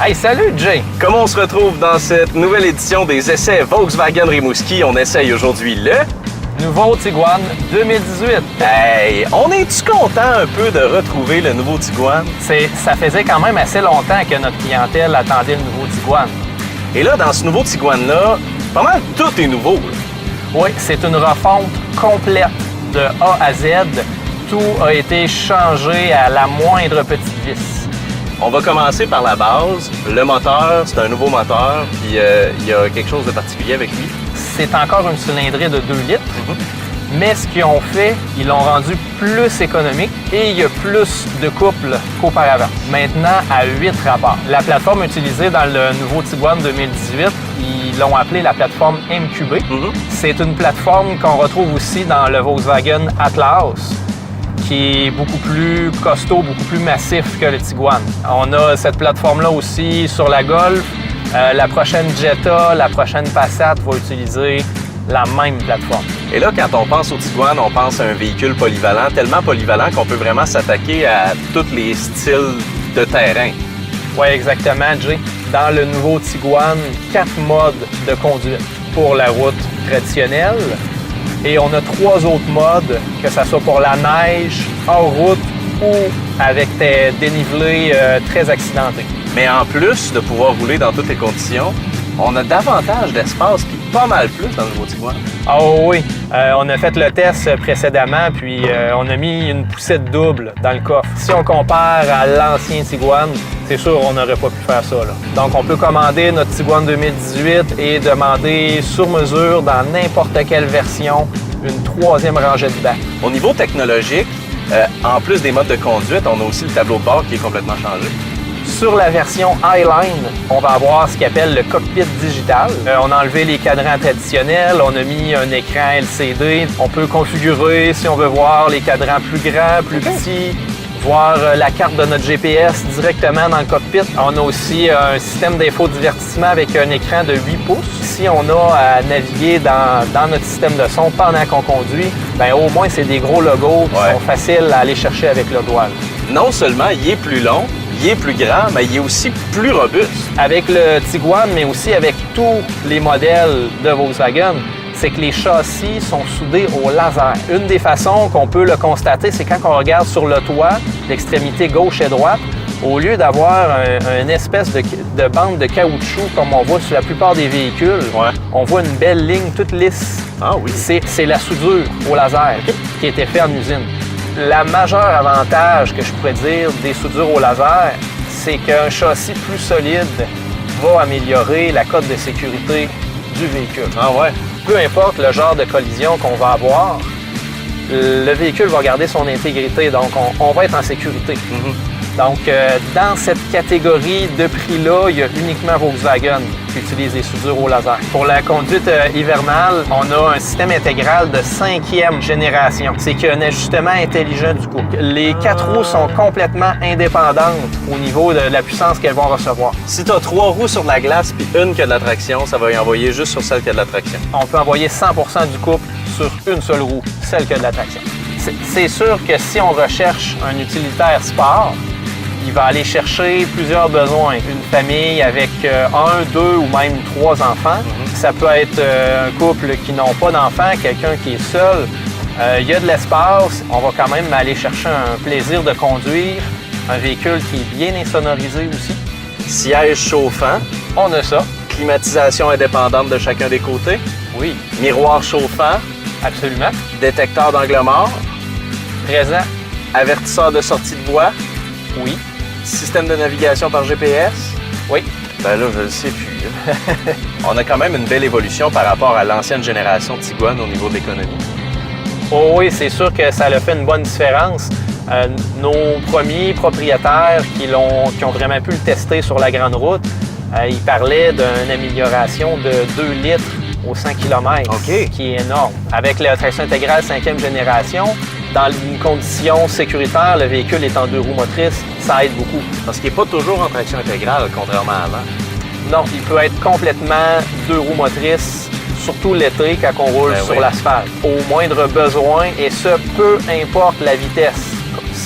Hey, salut Jay! Comment on se retrouve dans cette nouvelle édition des essais Volkswagen Rimouski? On essaye aujourd'hui le Nouveau Tiguan 2018. Hey, on est-tu content un peu de retrouver le nouveau Tiguan? Ça faisait quand même assez longtemps que notre clientèle attendait le nouveau Tiguan. Et là, dans ce nouveau Tiguan-là, pas mal tout est nouveau. Là. Oui, c'est une refonte complète de A à Z. Tout a été changé à la moindre petite vis. On va commencer par la base. Le moteur, c'est un nouveau moteur, puis il y a quelque chose de particulier avec lui. C'est encore une cylindrée de 2 litres, mais ce qu'ils ont fait, ils l'ont rendu plus économique et il y a plus de couple qu'auparavant. Maintenant, à 8 rapports. La plateforme utilisée dans le nouveau Tiguan 2018, ils l'ont appelée la plateforme MQB. C'est une plateforme qu'on retrouve aussi dans le Volkswagen Atlas, qui est beaucoup plus costaud, beaucoup plus massif que le Tiguan. On a cette plateforme-là aussi sur la Golf. La prochaine Jetta, la prochaine Passat va utiliser la même plateforme. Et là, quand on pense au Tiguan, on pense à un véhicule polyvalent, tellement polyvalent qu'on peut vraiment s'attaquer à tous les styles de terrain. Oui, exactement, Jay. Dans le nouveau Tiguan, 4 modes de conduite pour la route traditionnelle. Et on a 3 autres modes, que ce soit pour la neige, hors route ou avec des dénivelés très accidentés. Mais en plus de pouvoir rouler dans toutes les conditions, on a davantage d'espace, puis pas mal plus dans le nouveau Tiguan. Ah oui, on a fait le test précédemment, puis on a mis une poussette double dans le coffre. Si on compare à l'ancien Tiguan, c'est sûr on n'aurait pas pu faire ça. Là. Donc on peut commander notre Tiguan 2018 et demander sur mesure dans n'importe quelle version une 3e rangée de bac. Au niveau technologique, en plus des modes de conduite, on a aussi le tableau de bord qui est complètement changé. Sur la version Highline, on va avoir ce qu'on appelle le cockpit digital. On a enlevé les cadrans traditionnels, on a mis un écran LCD. On peut configurer si on veut voir les cadrans plus grands, plus petits, voir la carte de notre GPS directement dans le cockpit. On a aussi un système d'infodivertissement avec un écran de 8 pouces. Si on a à naviguer dans notre système de son pendant qu'on conduit, bien, au moins c'est des gros logos qui sont faciles à aller chercher avec le doigt. Non seulement il est plus long, il est plus grand, mais il est aussi plus robuste. Avec le Tiguan, mais aussi avec tous les modèles de Volkswagen, c'est que les châssis sont soudés au laser. Une des façons qu'on peut le constater, c'est quand on regarde sur le toit, l'extrémité gauche et droite, au lieu d'avoir une espèce de bande de caoutchouc comme on voit sur la plupart des véhicules, on voit une belle ligne toute lisse. Ah oui. C'est la soudure au laser qui a été faite en usine. La majeure avantage que je pourrais dire des soudures au laser, c'est qu'un châssis plus solide va améliorer la cote de sécurité du véhicule. Ah ouais? Peu importe le genre de collision qu'on va avoir, le véhicule va garder son intégrité, donc on va être en sécurité. Donc, dans cette catégorie de prix-là, il y a uniquement Volkswagen qui utilise les soudures au laser. Pour la conduite hivernale, on a un système intégral de 5e génération. C'est qu'il y a un ajustement intelligent du couple. Les 4 roues sont complètement indépendantes au niveau de la puissance qu'elles vont recevoir. Si tu as 3 roues sur la glace puis une qui a de la traction, ça va y envoyer juste sur celle qui a de la traction. On peut envoyer 100% du couple sur une seule roue, celle qui a de la traction. C'est sûr que si on recherche un utilitaire sport, il va aller chercher plusieurs besoins. Une famille avec 1, 2 ou même 3 enfants. Ça peut être un couple qui n'ont pas d'enfants, quelqu'un qui est seul. Il y a de l'espace. On va quand même aller chercher un plaisir de conduire. Un véhicule qui est bien insonorisé aussi. Siège chauffant. On a ça. Climatisation indépendante de chacun des côtés. Oui. Miroir chauffant. Absolument. Détecteur d'angle mort. Présent. Avertisseur de sortie de voie. Oui. Système de navigation par GPS? Oui. Ben là, je le sais plus. On a quand même une belle évolution par rapport à l'ancienne génération de Tiguan au niveau de l'économie. Oh oui, c'est sûr que ça a fait une bonne différence. Nos premiers propriétaires qui ont vraiment pu le tester sur la grande route, ils parlaient d'une amélioration de 2 litres au 100 km, qui est énorme. Avec la traction intégrale 5e génération, dans une condition sécuritaire, le véhicule est en 2 roues motrices, ça aide beaucoup. Parce qu'il n'est pas toujours en traction intégrale, contrairement à avant. Non, il peut être complètement 2 roues motrices, surtout l'été quand on roule sur l'asphalte. Au moindre besoin, et ce, peu importe la vitesse.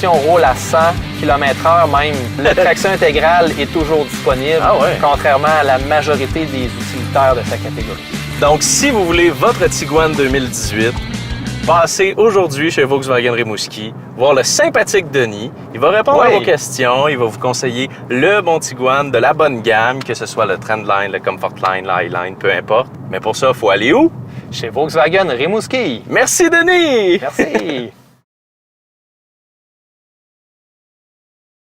si on roule à 100 km/h même, la traction intégrale est toujours disponible, Ah ouais. contrairement à la majorité des utilitaires de sa catégorie. Donc, si vous voulez votre Tiguan 2018, passez aujourd'hui chez Volkswagen Rimouski, voir le sympathique Denis. Il va répondre à Oui. vos questions, il va vous conseiller le bon Tiguan de la bonne gamme, que ce soit le Trendline, le Comfortline, le Highline, peu importe. Mais pour ça, il faut aller où? Chez Volkswagen Rimouski. Merci, Denis! Merci.